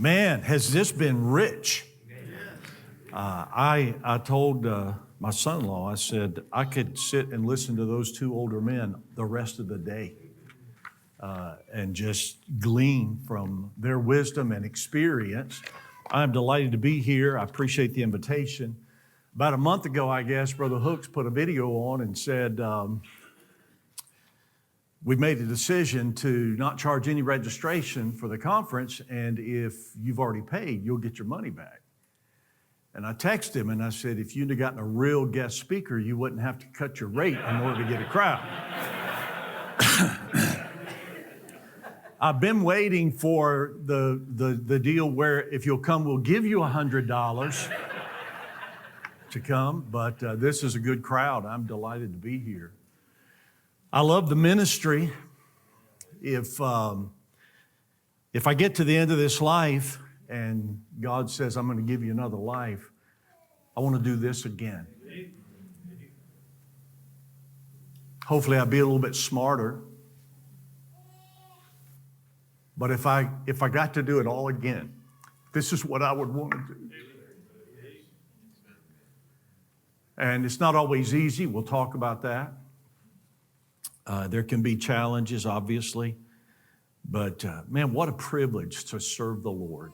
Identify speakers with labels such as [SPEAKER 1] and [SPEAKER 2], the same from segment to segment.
[SPEAKER 1] Man, has this been rich? I told my son-in-law, I said, I could sit and listen to those two older men the rest of the day and just glean from their wisdom and experience. I'm delighted to be here. I appreciate the invitation. About a month ago, I guess, Brother Hooks put a video on and said, we made a decision to not charge any registration for the conference, and if you've already paid, you'll get your money back. And I texted him and I said, if you'd have gotten a real guest speaker, you wouldn't have to cut your rate in order to get a crowd. I've been waiting for the deal where if you'll come, we'll give you $100 to come, but this is a good crowd. I'm delighted to be here. I love the ministry. If I get to the end of this life and God says, I'm going to give you another life, I want to do this again. Hopefully I'll be a little bit smarter. But if I got to do it all again, this is what I would want to do. And it's not always easy. We'll talk about that. There can be challenges, obviously. But, man, what a privilege to serve the Lord.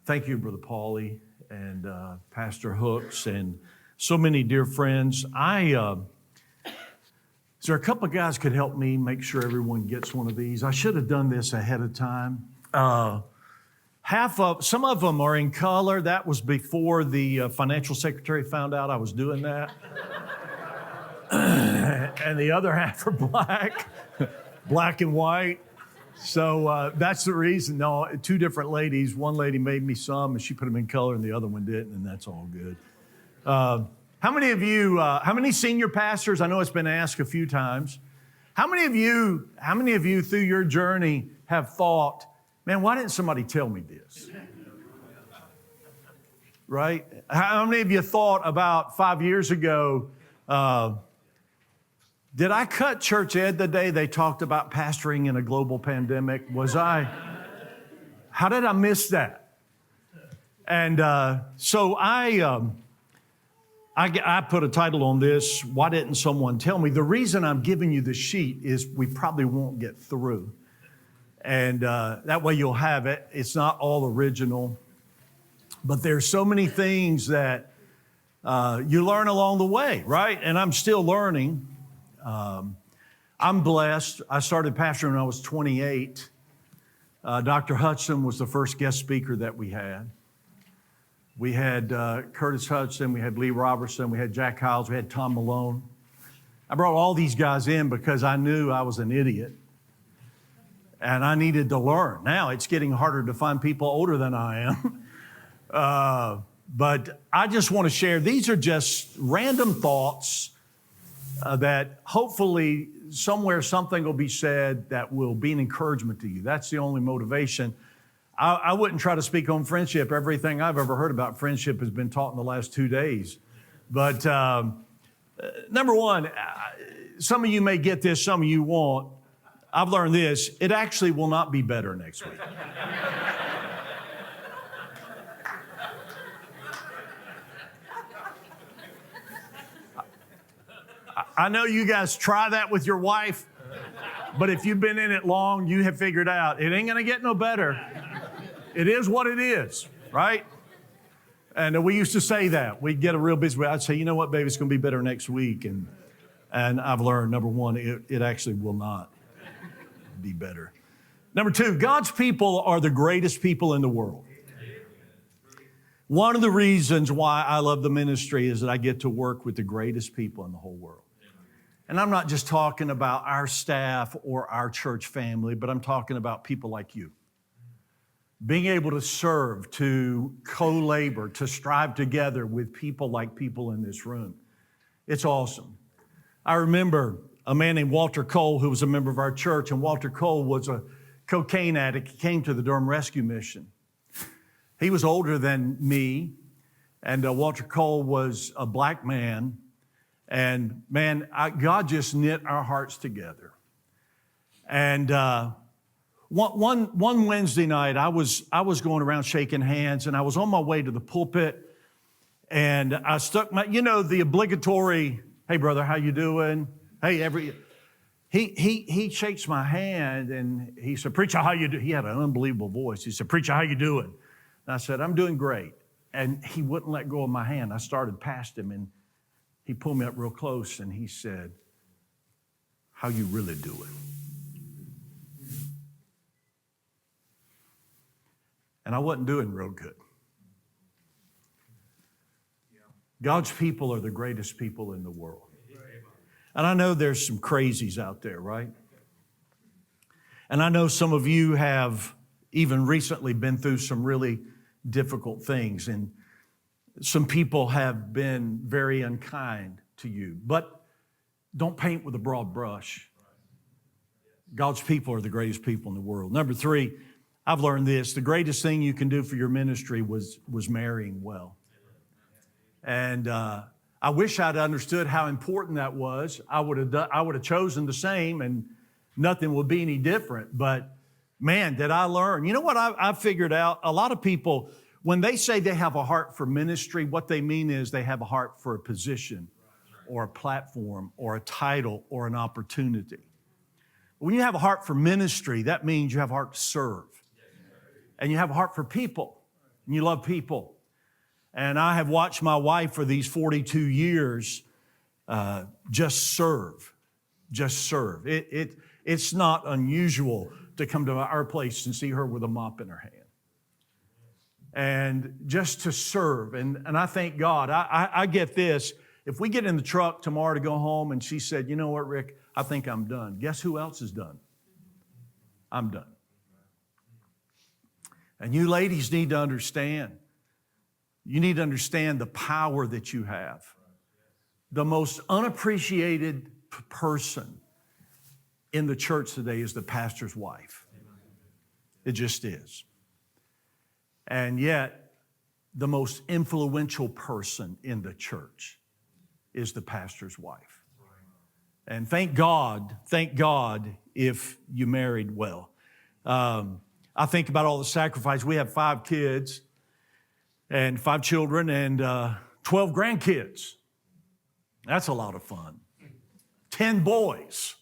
[SPEAKER 1] Thank you, Brother Paulie and Pastor Hooks and so many dear friends. Is there a couple of guys could help me make sure everyone gets one of these? I should have done this ahead of time. Some of them are in color. That was before the financial secretary found out I was doing that. And the other half are black and white. So that's the reason. No, two different ladies. One lady made me some, and she put them in color, and the other one didn't, and that's all good. How many senior pastors? I know it's been asked a few times. How many of you through your journey have thought, man, why didn't somebody tell me this? Right? How many of you thought about 5 years ago, did I cut church ed the day they talked about pastoring in a global pandemic? How did I miss that? And so I put a title on this, Why Didn't Someone Tell Me? The reason I'm giving you the sheet is we probably won't get through. And that way you'll have it. It's not all original. But there's so many things that you learn along the way, right? And I'm still learning. I'm blessed. I started pastoring when I was 28. Dr. Hudson was the first guest speaker that we had. We had Curtis Hudson, we had Lee Robertson, we had Jack Hiles, we had Tom Malone. I brought all these guys in because I knew I was an idiot and I needed to learn. Now it's getting harder to find people older than I am. But I just want to share, these are just random thoughts that hopefully somewhere something will be said that will be an encouragement to you. That's the only motivation. I wouldn't try to speak on friendship. Everything I've ever heard about friendship has been taught in the last 2 days. But number one, some of you may get this, some of you won't. I've learned this. It actually will not be better next week. I know you guys try that with your wife, but if you've been in it long, you have figured out it ain't going to get no better. It is what it is, right? And we used to say that. We'd get a real busy way. I'd say, you know what, baby, it's going to be better next week. And I've learned, number one, it actually will not be better. Number two, God's people are the greatest people in the world. One of the reasons why I love the ministry is that I get to work with the greatest people in the whole world. And I'm not just talking about our staff or our church family, but I'm talking about people like you. Being able to serve, to co-labor, to strive together with people like people in this room. It's awesome. I remember a man named Walter Cole who was a member of our church, and Walter Cole was a cocaine addict. He came to the Durham Rescue Mission. He was older than me, and Walter Cole was a black man. And man, God just knit our hearts together. And One Wednesday night, I was going around shaking hands, and I was on my way to the pulpit, and I stuck the obligatory, "Hey brother, how you doing? Hey He shakes my hand, and he said, "Preacher, how you do?" He had an unbelievable voice. He said, "Preacher, how you doing?" And I said, "I'm doing great." And he wouldn't let go of my hand. I started past him, and he pulled me up real close, and he said, "How you really doing?" And I wasn't doing real good. God's people are the greatest people in the world. And I know there's some crazies out there, right? And I know some of you have even recently been through some really difficult things, and some people have been very unkind to you. But don't paint with a broad brush. God's people are the greatest people in the world. Number 3, I've learned this. The greatest thing you can do for your ministry was marrying well. And I wish I'd understood how important that was. I would have chosen the same, and nothing would be any different. But man, did I learn. You know what I figured out? A lot of people, when they say they have a heart for ministry, what they mean is they have a heart for a position or a platform or a title or an opportunity. When you have a heart for ministry, that means you have a heart to serve. And you have a heart for people, and you love people. And I have watched my wife for these 42 years just serve. It's not unusual to come to our place and see her with a mop in her hand. And just to serve. And I thank God. I get this. If we get in the truck tomorrow to go home and she said, "You know what, Rick, I think I'm done." Guess who else is done? I'm done. And you ladies need to understand. You need to understand the power that you have. The most unappreciated person in the church today is the pastor's wife. It just is. And yet, the most influential person in the church is the pastor's wife. And thank God if you married well. I think about all the sacrifice. We have 5 kids and 5 children and 12 grandkids. That's a lot of fun. 10 boys.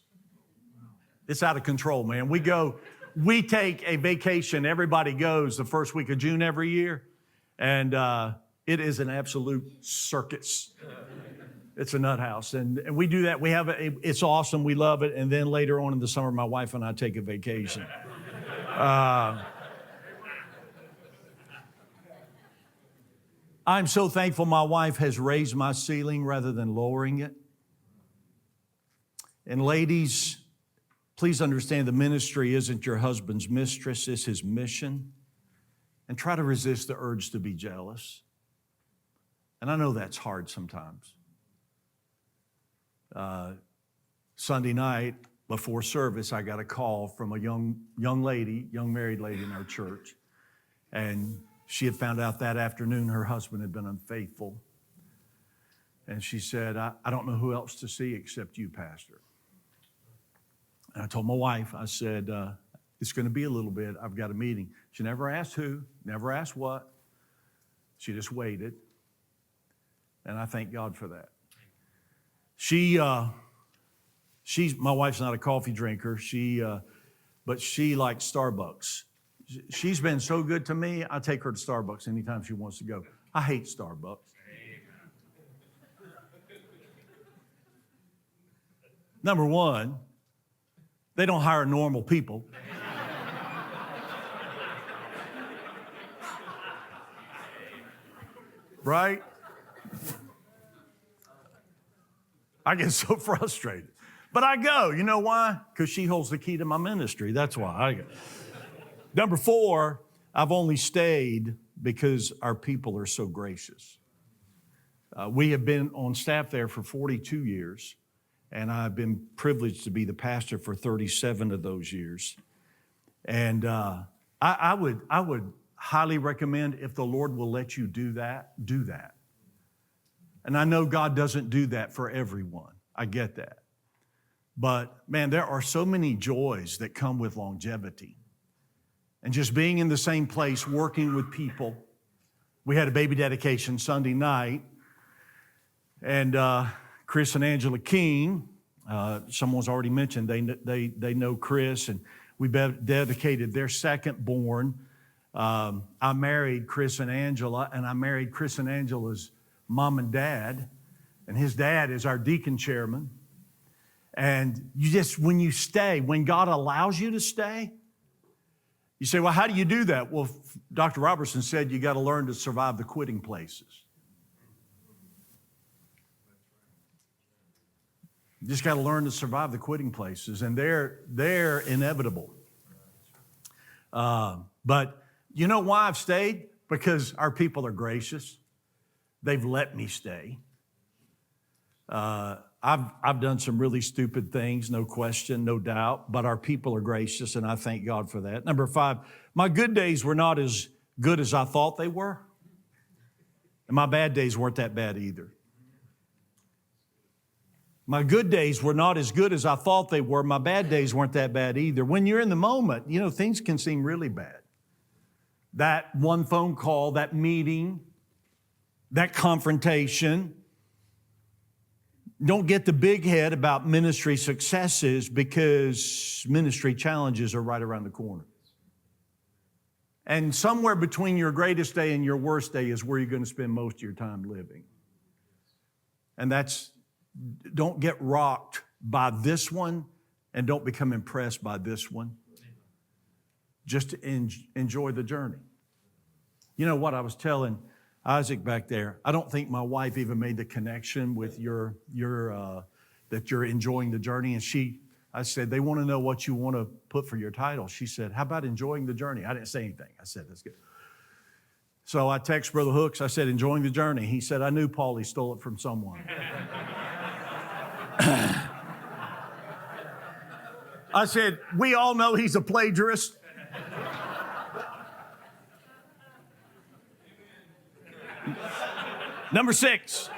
[SPEAKER 1] It's out of control, man. We take a vacation. Everybody goes the first week of June every year. And it is an absolute circus. It's a nut house. And we do that. It's awesome. We love it. And then later on in the summer, my wife and I take a vacation. I'm so thankful my wife has raised my ceiling rather than lowering it. And ladies, please understand the ministry isn't your husband's mistress, it's his mission. And try to resist the urge to be jealous. And I know that's hard sometimes. Sunday night before service, I got a call from a young married lady in our church. And she had found out that afternoon her husband had been unfaithful. And she said, I don't know who else to see except you, Pastor. And I told my wife, I said, it's going to be a little bit. I've got a meeting. She never asked who, never asked what. She just waited. And I thank God for that. My wife's not a coffee drinker. But she likes Starbucks. She's been so good to me, I take her to Starbucks anytime she wants to go. I hate Starbucks. Number one, they don't hire normal people. Right? I get so frustrated. But I go. You know why? Because she holds the key to my ministry. That's why I go. Number 4, I've only stayed because our people are so gracious. We have been on staff there for 42 years, and I've been privileged to be the pastor for 37 of those years. And I would highly recommend, if the Lord will let you do that, do that. And I know God doesn't do that for everyone. I get that. But man, there are so many joys that come with longevity. and just being in the same place, working with people. We had a baby dedication Sunday night, and Chris and Angela King, someone's already mentioned, they know Chris, and we dedicated their second born. I married Chris and Angela, and I married Chris and Angela's mom and dad, and his dad is our deacon chairman. And you just, when you stay, when God allows you to stay, you say, well, how do you do that? Well, Dr. Robertson said you got to learn to survive the quitting places. You just got to learn to survive the quitting places, and they're inevitable. But you know why I've stayed? Because our people are gracious. They've let me stay. I've done some really stupid things, no question, no doubt, but our people are gracious, and I thank God for that. Number 5, my good days were not as good as I thought they were, and my bad days weren't that bad either. My good days were not as good as I thought they were. My bad days weren't that bad either. When you're in the moment, you know, things can seem really bad. That one phone call, that meeting, that confrontation. Don't get the big head about ministry successes, because ministry challenges are right around the corner. And somewhere between your greatest day and your worst day is where you're going to spend most of your time living. And don't get rocked by this one, and don't become impressed by this one. Just enjoy the journey. You know what I was telling Isaac back there, I don't think my wife even made the connection with that you're enjoying the journey. And I said, they want to know what you want to put for your title. She said, how about enjoying the journey? I didn't say anything. I said, that's good. So I text Brother Hooks. I said, enjoying the journey. He said, I knew Paulie stole it from someone. I said, we all know he's a plagiarist. Number 6.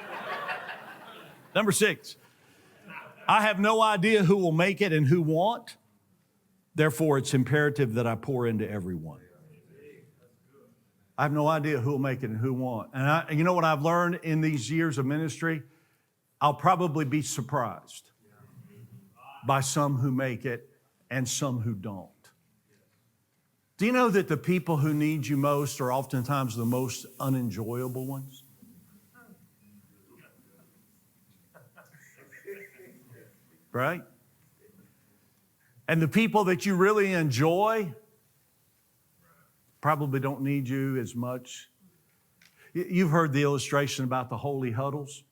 [SPEAKER 1] I have no idea who will make it and who won't. Therefore, it's imperative that I pour into everyone. I have no idea who will make it and who won't. And you know what I've learned in these years of ministry? I'll probably be surprised by some who make it and some who don't. Do you know that the people who need you most are oftentimes the most unenjoyable ones? Right? And the people that you really enjoy probably don't need you as much. You've heard the illustration about the holy huddles.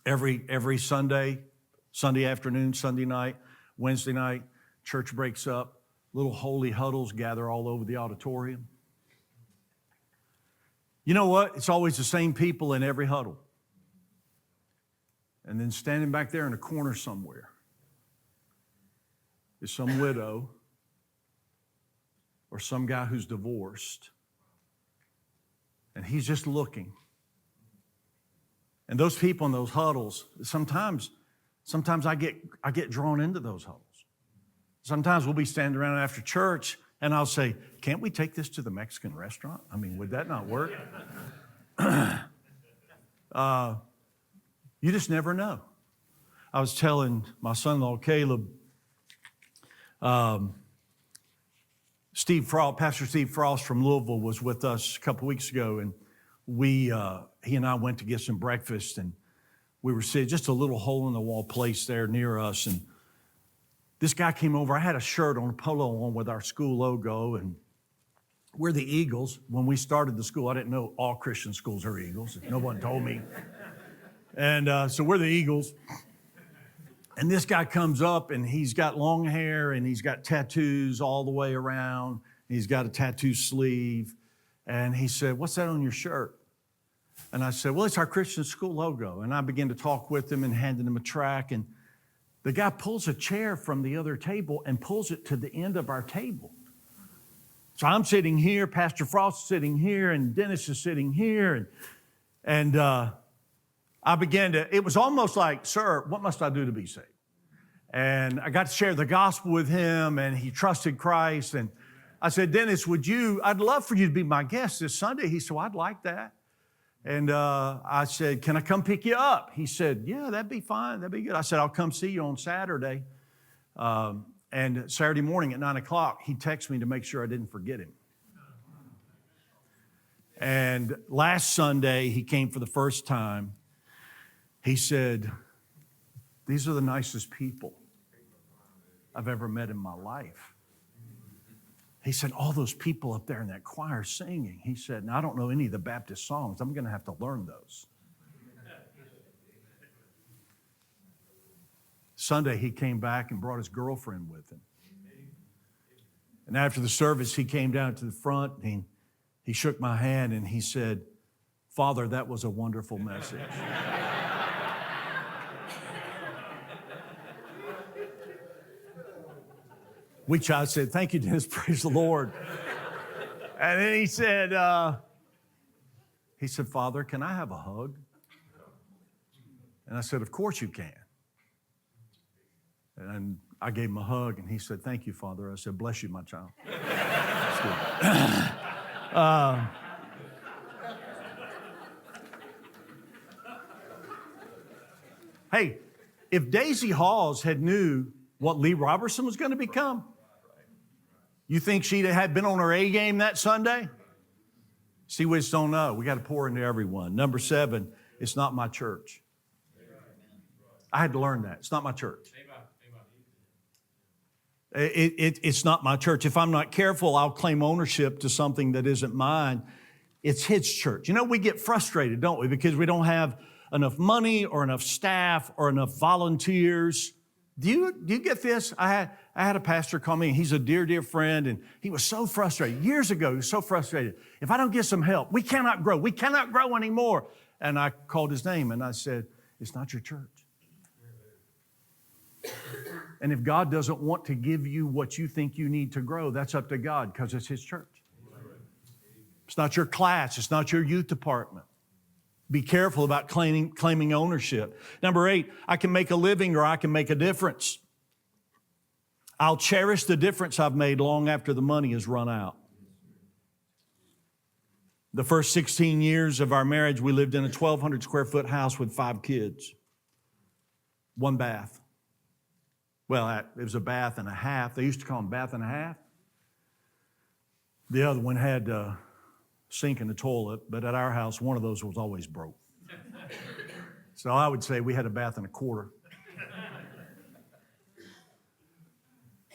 [SPEAKER 1] Every Sunday afternoon, Sunday night, Wednesday night, church breaks up. Little holy huddles gather all over the auditorium. You know what? It's always the same people in every huddle. And then standing back there in a corner somewhere is some widow or some guy who's divorced. And he's just looking. And those people in those huddles, sometimes I get drawn into those huddles. Sometimes we'll be standing around after church and I'll say, can't we take this to the Mexican restaurant? I mean, would that not work? You just never know. I was telling my son-in-law, Caleb, Pastor Steve Frost from Louisville was with us a couple weeks ago, and he and I went to get some breakfast, and we were sitting just a little hole-in-the-wall place there near us, and this guy came over. I had a shirt on, a polo on with our school logo, and we're the Eagles. When we started the school, I didn't know all Christian schools are Eagles. No one told me. And so we're the Eagles. And this guy comes up, and he's got long hair, and he's got tattoos all the way around. He's got a tattoo sleeve. And he said, what's that on your shirt? And I said, well, it's our Christian school logo. And I began to talk with him and handed him a tract. And the guy pulls a chair from the other table and pulls it to the end of our table. So I'm sitting here, Pastor Frost is sitting here, and Dennis is sitting here. And I began to, it was almost like, sir, what must I do to be saved? And I got to share the gospel with him, and he trusted Christ. And I said, Dennis, I'd love for you to be my guest this Sunday. He said, well, I'd like that. And I said, can I come pick you up? He said, yeah, that'd be fine. That'd be good. I said, I'll come see you on Saturday. And Saturday morning at 9 o'clock, he texted me to make sure I didn't forget him. And last Sunday, he came for the first time. He said, these are the nicest people I've ever met in my life. He said, all those people up there in that choir singing. He said, now I don't know any of the Baptist songs. I'm going to have to learn those. Sunday, he came back and brought his girlfriend with him. And after the service, he came down to the front and he shook my hand and he said, Father, that was a wonderful message. Which I said, thank you, Dennis, praise the Lord. And then he said, Father, can I have a hug? And I said, of course you can. And I gave him a hug, and he said, thank you, Father. I said, bless you, my child. Hey, if Daisy Halls had knew what Lee Robertson was going to become, you think she had been on her A game that Sunday? See, we just don't know. We got to pour into everyone. Number 7, it's not my church. I had to learn that. It's not my church. It's not my church. If I'm not careful, I'll claim ownership to something that isn't mine. It's his church. You know, we get frustrated, don't we? Because we don't have enough money or enough staff or enough volunteers. Do you get this? I had a pastor call me, and he's a dear, dear friend, and he was so frustrated. Years ago, he was so frustrated. If I don't get some help, we cannot grow. We cannot grow anymore. And I called his name, and I said, it's not your church. And if God doesn't want to give you what you think you need to grow, that's up to God because it's his church. It's not your class. It's not your youth department. Be careful about claiming ownership. Number 8, I can make a living or I can make a difference. I'll cherish the difference I've made long after the money has run out. The first 16 years of our marriage, we lived in a 1,200 square foot house with 5 kids. 1 bath. Well, it was a bath and a half. They used to call them bath and a half. The other one had a sink and a toilet, but at our house, one of those was always broke. So I would say we had a bath and a quarter.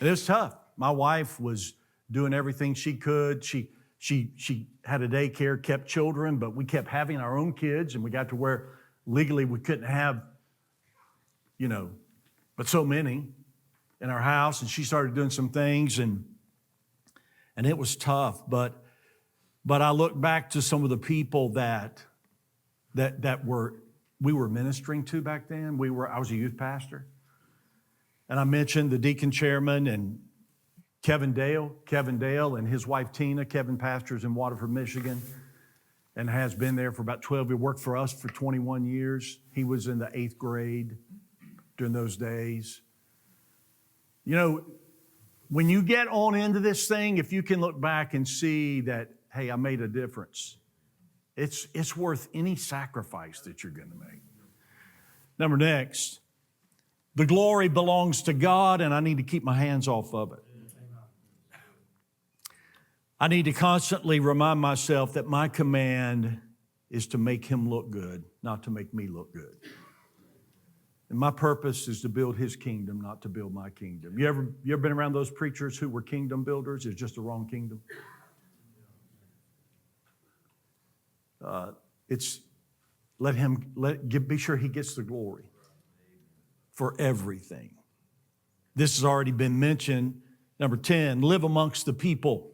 [SPEAKER 1] It was tough. My wife was doing everything she could. She had a daycare, kept children, but we kept having our own kids, and we got to where legally we couldn't have, but so many in our house, and she started doing some things, and it was tough. But I look back to some of the people that we were ministering to back then. I was a youth pastor, and I mentioned the deacon chairman and Kevin Dale and his wife Tina. Kevin pastors in Waterford, Michigan, and has been there for about 12 years. He worked for us for 21 years. He was in the 8th grade during those days. When you get on into this thing, if you can look back and see that, hey, I made a difference, it's worth any sacrifice that you're going to make. Next, the glory belongs to God, and I need to keep my hands off of it. I need to constantly remind myself that my command is to make him look good, not to make me look good. And my purpose is to build his kingdom, not to build my kingdom. You ever been around those preachers who were kingdom builders? It's just the wrong kingdom. Be sure he gets the glory for everything. This has already been mentioned. Number 10, live amongst the people.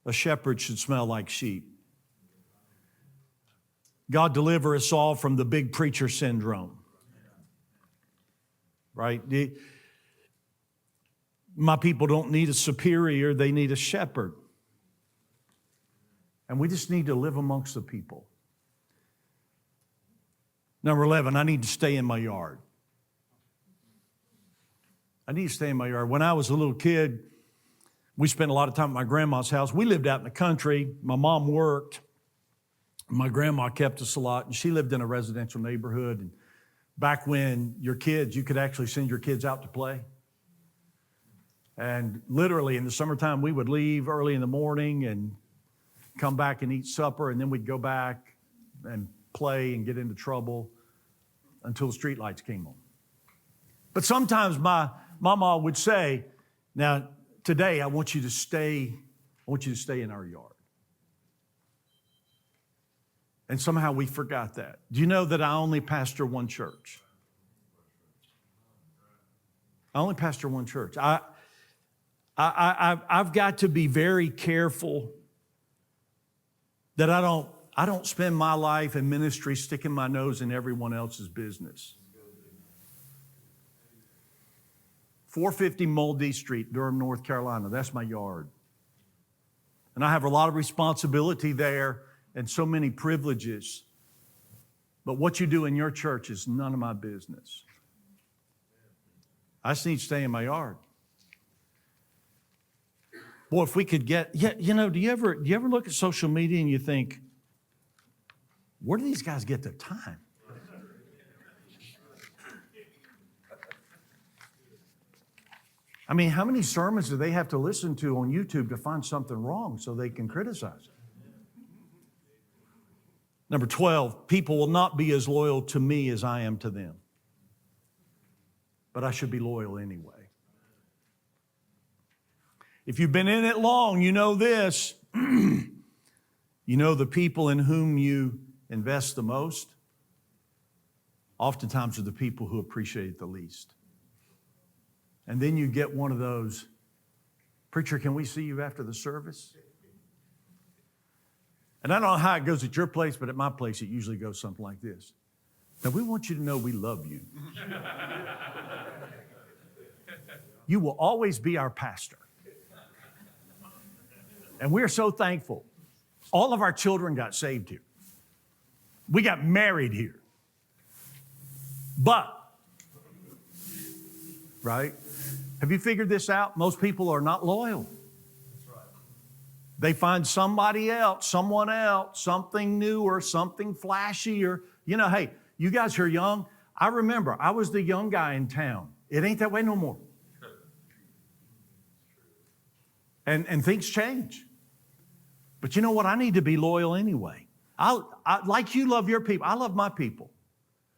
[SPEAKER 1] A shepherd should smell like sheep. God deliver us all from the big preacher syndrome. Right? My people don't need a superior, they need a shepherd. And we just need to live amongst the people. Number 11, I need to stay in my yard. I need to stay in my yard. When I was a little kid, We spent a lot of time at my grandma's house. We lived out in the country. My mom worked. My grandma kept us a lot, and she lived in a residential neighborhood. And back when your kids, you could actually send your kids out to play. And literally in the summertime, we would leave early in the morning and come back and eat supper, and then we'd go back and play and get into trouble until the street lights came on. But sometimes my mama would say, now today I want you to stay in our yard. And somehow we forgot that. Do you know that I only pastor one church? I only pastor one church. I've got to be very careful that I don't spend my life in ministry sticking my nose in everyone else's business. 450 Moldy Street, Durham, North Carolina. That's my yard. And I have a lot of responsibility there and so many privileges. But what you do in your church is none of my business. I just need to stay in my yard. Boy, if we could get, do you ever look at social media and you think, where do these guys get their time? I mean, how many sermons do they have to listen to on YouTube to find something wrong so they can criticize it? Number 12, people will not be as loyal to me as I am to them. But I should be loyal anyway. If you've been in it long, you know this. You know the people in whom you invest the most oftentimes are the people who appreciate it the least. And then you get one of those, preacher, can we see you after the service? And I don't know how it goes at your place, but at my place it usually goes something like this. Now we want you to know we love you. You will always be our pastor. And we're so thankful. All of our children got saved here. We got married here. But, right? Have you figured this out? Most people are not loyal. That's right. They find somebody else, someone else, something newer, something flashier. You know, hey, you guys who are young, I remember I was the young guy in town. It ain't that way no more. And things change. But you know what? I need to be loyal anyway. I like you love your people. I love my people.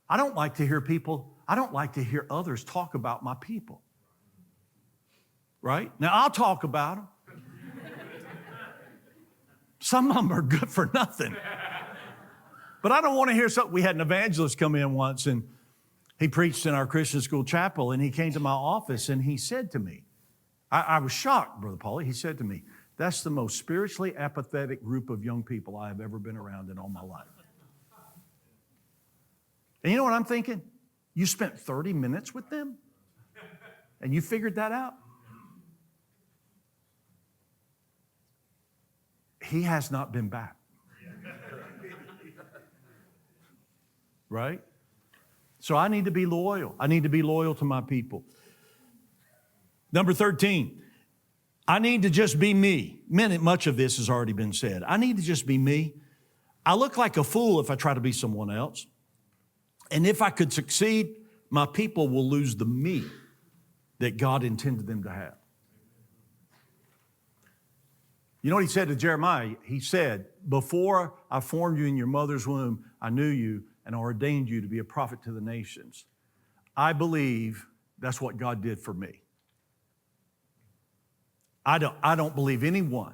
[SPEAKER 1] I don't like to hear others talk about my people. Right? Now, I'll talk about them. Some of them are good for nothing. But I don't want to hear something. We had an evangelist come in once, and he preached in our Christian school chapel, and he came to my office, and he said to me, I was shocked, Brother Paulie. He said to me, that's the most spiritually apathetic group of young people I have ever been around in all my life. And you know what I'm thinking? You spent 30 minutes with them? And you figured that out? He has not been back. Right? So I need to be loyal. I need to be loyal to my people. Number 13, I need to just be me. Much of this has already been said. I need to just be me. I look like a fool if I try to be someone else. And if I could succeed, my people will lose the me that God intended them to have. You know what he said to Jeremiah? He said, before I formed you in your mother's womb, I knew you and ordained you to be a prophet to the nations. I believe that's what God did for me. I don't believe anyone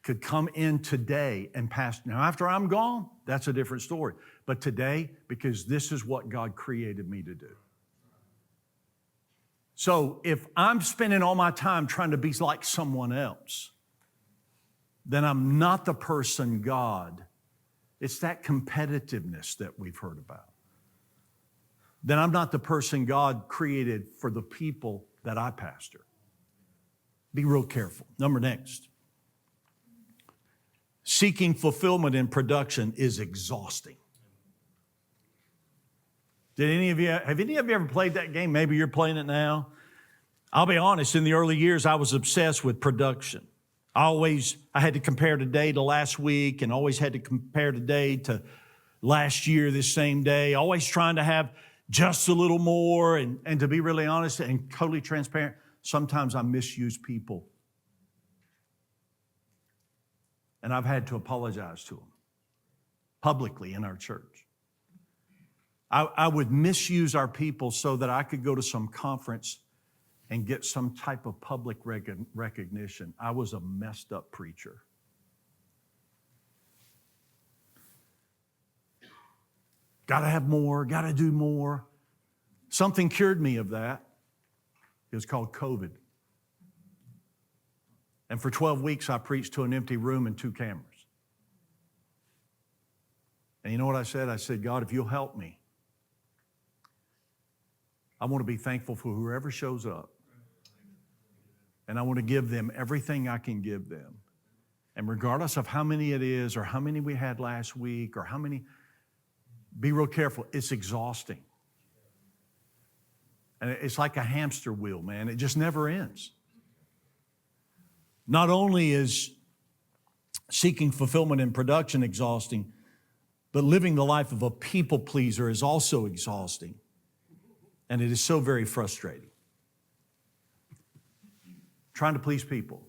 [SPEAKER 1] could come in today and pastor. Now, after I'm gone, that's a different story. But today, because this is what God created me to do. So if I'm spending all my time trying to be like someone else, then I'm not the person God. It's that competitiveness that we've heard about. Then I'm not the person God created for the people that I pastor. Be real careful. Next. Seeking fulfillment in production is exhausting. Have any of you ever played that game? Maybe you're playing it now. I'll be honest, in the early years, I was obsessed with production. I had to compare today to last week and always had to compare today to last year, this same day, always trying to have just a little more. And to be really honest and totally transparent, sometimes I misuse people. And I've had to apologize to them publicly in our church. I would misuse our people so that I could go to some conference and get some type of public recognition. I was a messed up preacher. Got to have more, got to do more. Something cured me of that. It was called COVID. And for 12 weeks, I preached to an empty room and 2 cameras. And you know what I said? I said, God, if you'll help me, I want to be thankful for whoever shows up. And I want to give them everything I can give them. And regardless of how many it is or how many we had last week or how many, be real careful. It's exhausting. And it's like a hamster wheel, man. It just never ends. Not only is seeking fulfillment in production exhausting, but living the life of a people pleaser is also exhausting. And it is so very frustrating. Trying to please people.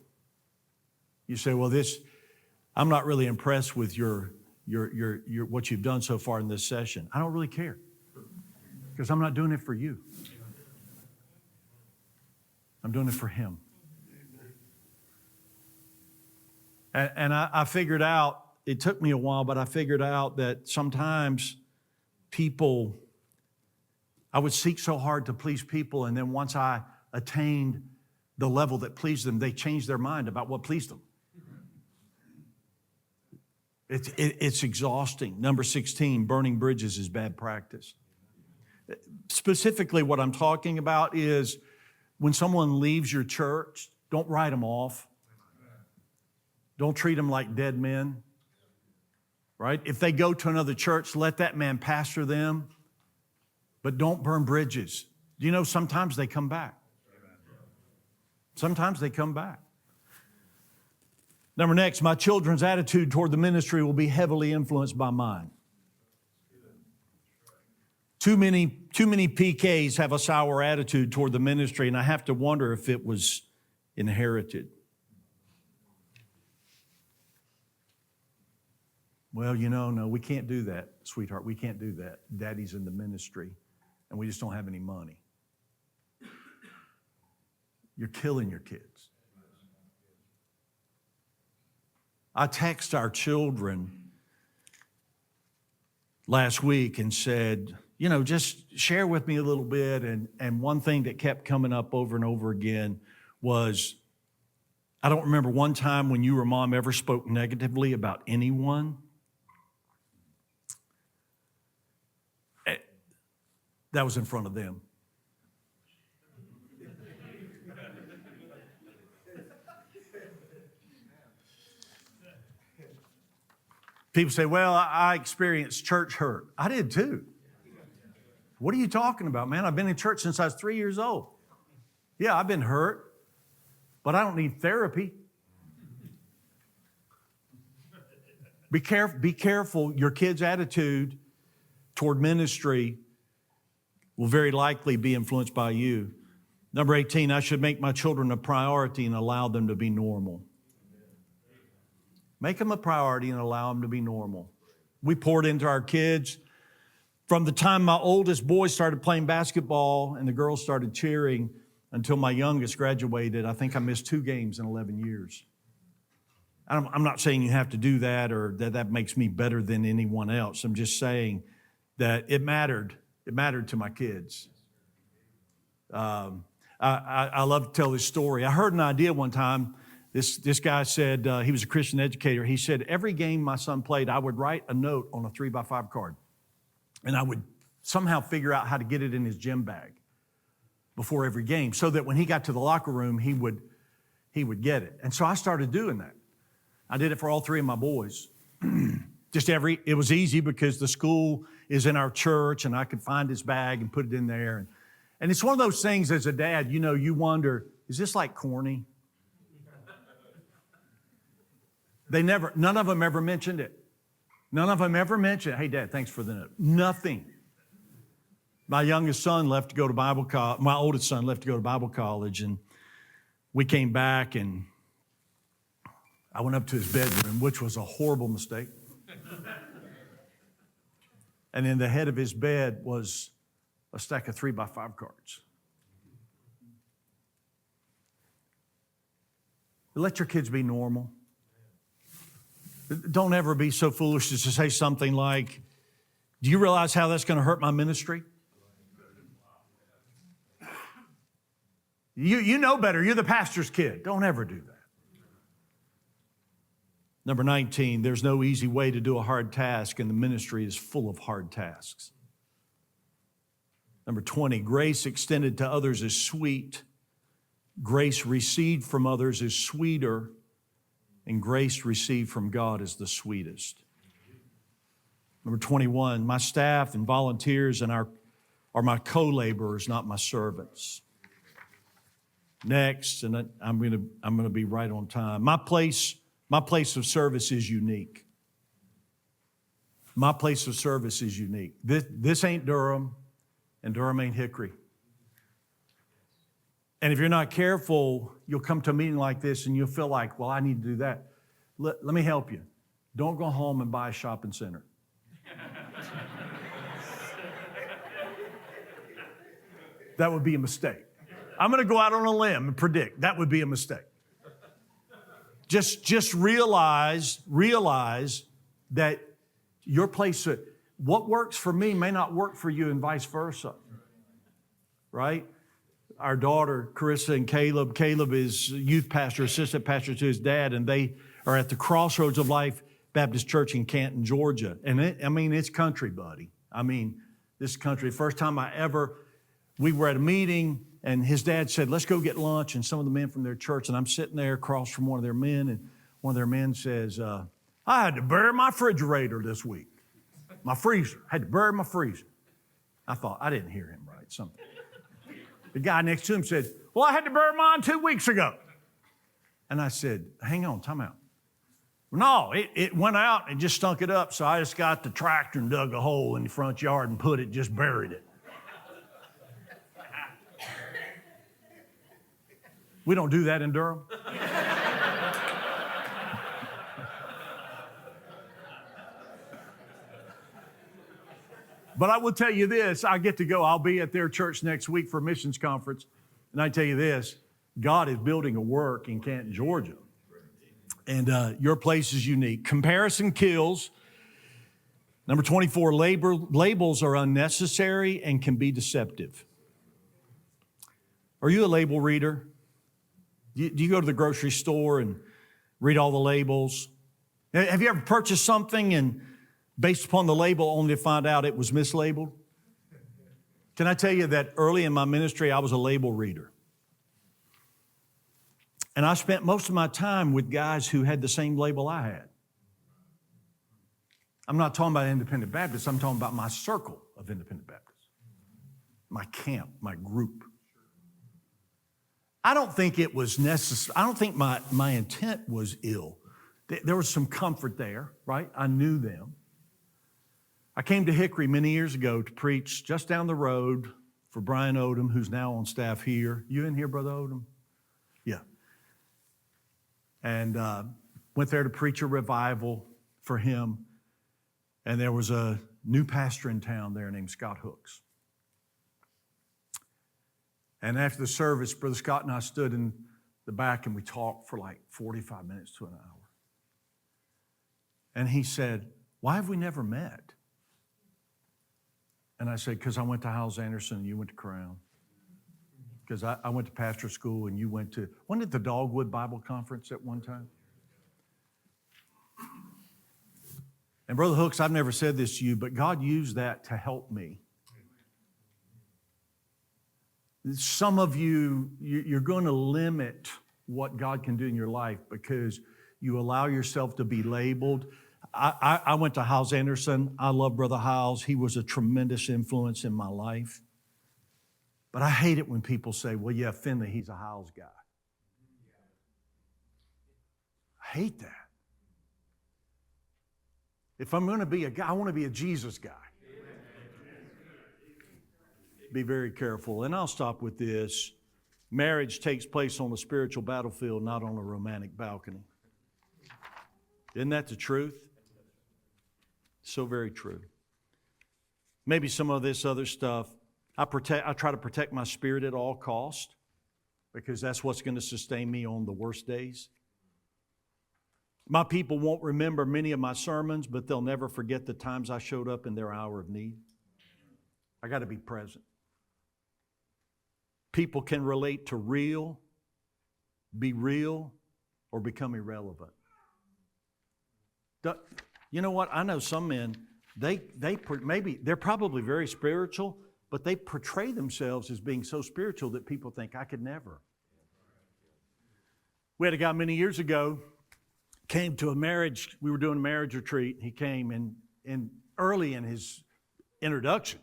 [SPEAKER 1] You say, well, I'm not really impressed with your what you've done so far in this session. I don't really care because I'm not doing it for you. I'm doing it for Him. And I figured out, it took me a while, but I figured out that sometimes people, I would seek so hard to please people, and then once I attained the level that pleased them, they changed their mind about what pleased them. It's exhausting. Number 16, burning bridges is bad practice. Specifically, what I'm talking about is when someone leaves your church, don't write them off. Don't treat them like dead men, right? If they go to another church, let that man pastor them, but don't burn bridges. Do you know sometimes they come back? Sometimes they come back. Number next, my children's attitude toward the ministry will be heavily influenced by mine. Too many PKs have a sour attitude toward the ministry, and I have to wonder if it was inherited. Well, no, we can't do that, sweetheart. We can't do that. Daddy's in the ministry, and we just don't have any money. You're killing your kids. I text our children last week and said, just share with me a little bit. And one thing that kept coming up over and over again was, I don't remember one time when you or Mom ever spoke negatively about anyone. That was in front of them. People say, well, I experienced church hurt. I did too. What are you talking about, man? I've been in church since I was 3 years old. Yeah, I've been hurt, but I don't need therapy. Be careful. Your kid's attitude toward ministry will very likely be influenced by you. Number 18, I should make my children a priority and allow them to be normal. Make them a priority and allow them to be normal. We poured into our kids. From the time my oldest boy started playing basketball and the girls started cheering until my youngest graduated, I think I missed 2 games in 11 years. I'm not saying you have to do that or that makes me better than anyone else. I'm just saying that it mattered. It mattered to my kids. I love to tell this story. I heard an idea one time. This guy said, he was a Christian educator. He said, every game my son played, I would write a note on a 3x5 card. And I would somehow figure out how to get it in his gym bag before every game so that when he got to the locker room, he would get it. And so I started doing that. I did it for all 3 of my boys. It was easy because the school is in our church and I could find his bag and put it in there. And it's one of those things as a dad, you wonder, is this like corny? None of them ever mentioned it. None of them ever mentioned, hey, Dad, thanks for the note. Nothing. My youngest son left to go to Bible college. My oldest son left to go to Bible college, and we came back, and I went up to his bedroom, which was a horrible mistake. And in the head of his bed was a stack of 3x5 cards. Let your kids be normal. Don't ever be so foolish as to say something like, do you realize how that's going to hurt my ministry? You know better. You're the pastor's kid. Don't ever do that. Number 19, there's no easy way to do a hard task, and the ministry is full of hard tasks. Number 20, grace extended to others is sweet. Grace received from others is sweeter, and grace received from God is the sweetest. Number 21, my staff and volunteers are my co-laborers, not my servants. Next, and I'm going to be right on time. My place of service is unique. My place of service is unique. This ain't Durham, and Durham ain't Hickory. And if you're not careful, you'll come to a meeting like this and you'll feel like, well, I need to do that. Let me help you. Don't go home and buy a shopping center. That would be a mistake. I'm going to go out on a limb and predict that would be a mistake. Just realize that your place, what works for me may not work for you and vice versa, right? Our daughter, Carissa and Caleb. Caleb is youth pastor, assistant pastor to his dad, and they are at the Crossroads of Life Baptist Church in Canton, Georgia. And it's country, buddy. This is country. First time we were at a meeting, and his dad said, let's go get lunch, and some of the men from their church, and I'm sitting there across from one of their men, and one of their men says, I had to bury my refrigerator this week. My freezer. I had to bury my freezer. I thought, I didn't hear him right, something. The guy next to him said, well, I had to bury mine 2 weeks ago. And I said, hang on, time out. No, it went out and just stunk it up, so I just got the tractor and dug a hole in the front yard and just buried it. We don't do that in Durham. But I will tell you this, I get to go. I'll be at their church next week for a missions conference. And I tell you this, God is building a work in Canton, Georgia. And your place is unique. Comparison kills. Number 24, labels are unnecessary and can be deceptive. Are you a label reader? Do you go to the grocery store and read all the labels? Have you ever purchased something and based upon the label only to find out it was mislabeled? Can I tell you that early in my ministry, I was a label reader. And I spent most of my time with guys who had the same label I had. I'm not talking about independent Baptists. I'm talking about my circle of independent Baptists, my camp, my group. I don't think it was necessary. I don't think my intent was ill. There was some comfort there, right? I knew them. I came to Hickory many years ago to preach just down the road for Brian Odom, who's now on staff here. You in here, Brother Odom? Yeah. And went there to preach a revival for him. And there was a new pastor in town there named Scott Hooks. And after the service, Brother Scott and I stood in the back and we talked for like 45 minutes to an hour. And he said, why have we never met? And I said, because I went to Hyles Anderson and you went to Crown. Because I went to pastor school and you wasn't it the Dogwood Bible Conference at one time? And Brother Hooks, I've never said this to you, but God used that to help me. Some of you're going to limit what God can do in your life because you allow yourself to be labeled. I went to Hyles Anderson. I love Brother Hyles. He was a tremendous influence in my life. But I hate it when people say, well, yeah, Finley, he's a Hiles guy. I hate that. If I'm going to be a guy, I want to be a Jesus guy. Be very careful. And I'll stop with this. Marriage takes place on a spiritual battlefield, not on a romantic balcony. Isn't that the truth? So very true. Maybe some of this other stuff. I try to protect my spirit at all cost because that's what's going to sustain me on the worst days. My people won't remember many of my sermons, but they'll never forget the times I showed up in their hour of need. I got to be present. People can relate to real, be real, or become irrelevant. You know what? I know some men, maybe they're probably very spiritual, but they portray themselves as being so spiritual that people think, I could never. We had a guy many years ago, came to a marriage, we were doing a marriage retreat. He came and early in his introduction,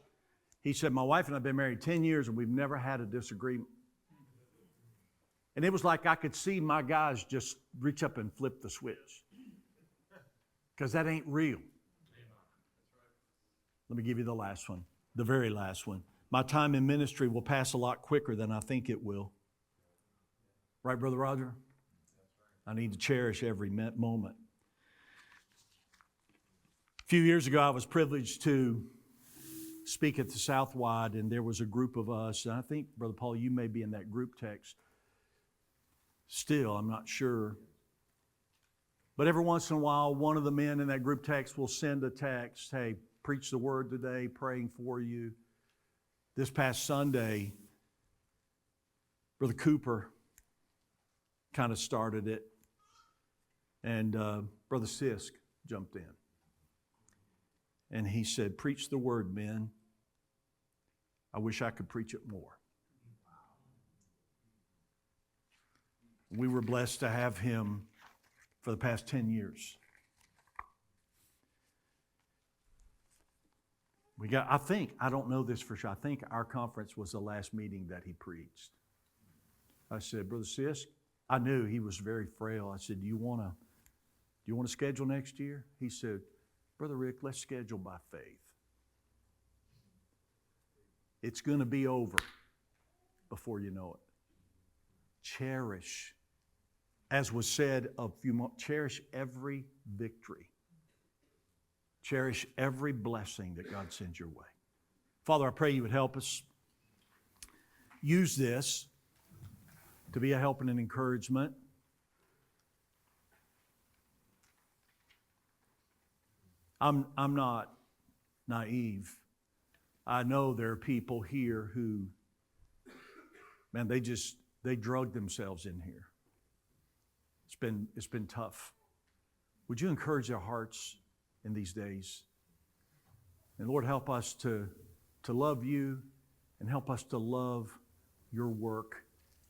[SPEAKER 1] he said, my wife and I have been married 10 years and we've never had a disagreement. And it was like I could see my guys just reach up and flip the switch. Because that ain't real. Let me give you the last one, the very last one. My time in ministry will pass a lot quicker than I think it will. Right, Brother Roger? I need to cherish every moment. A few years ago, I was privileged to speak at the Southwide, and there was a group of us, and I think, Brother Paul, you may be in that group text still, I'm not sure. But every once in a while, one of the men in that group text will send a text, hey, preach the word today, praying for you. This past Sunday, Brother Cooper kind of started it, and Brother Sisk jumped in. And he said, preach the word, men. I wish I could preach it more. We were blessed to have him for the past 10 years. I don't know this for sure, I think our conference was the last meeting that he preached. I said, Brother Sisk, I knew he was very frail. I said, do you want to schedule next year? He said, Brother Rick, let's schedule by faith. It's going to be over before you know it. Cherish, as was said a few months, cherish every victory. Cherish every blessing that God sends your way. Father, I pray you would help us. Use this to be a help and an encouragement. I'm not naive. I know there are people here who, man, they drug themselves in here. It's been tough. Would you encourage their hearts in these days? And Lord, help us to love you and help us to love your work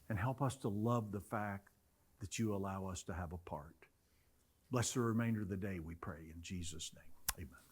[SPEAKER 1] and help us to love the fact that you allow us to have a part. Bless the remainder of the day, we pray in Jesus' name. Amen.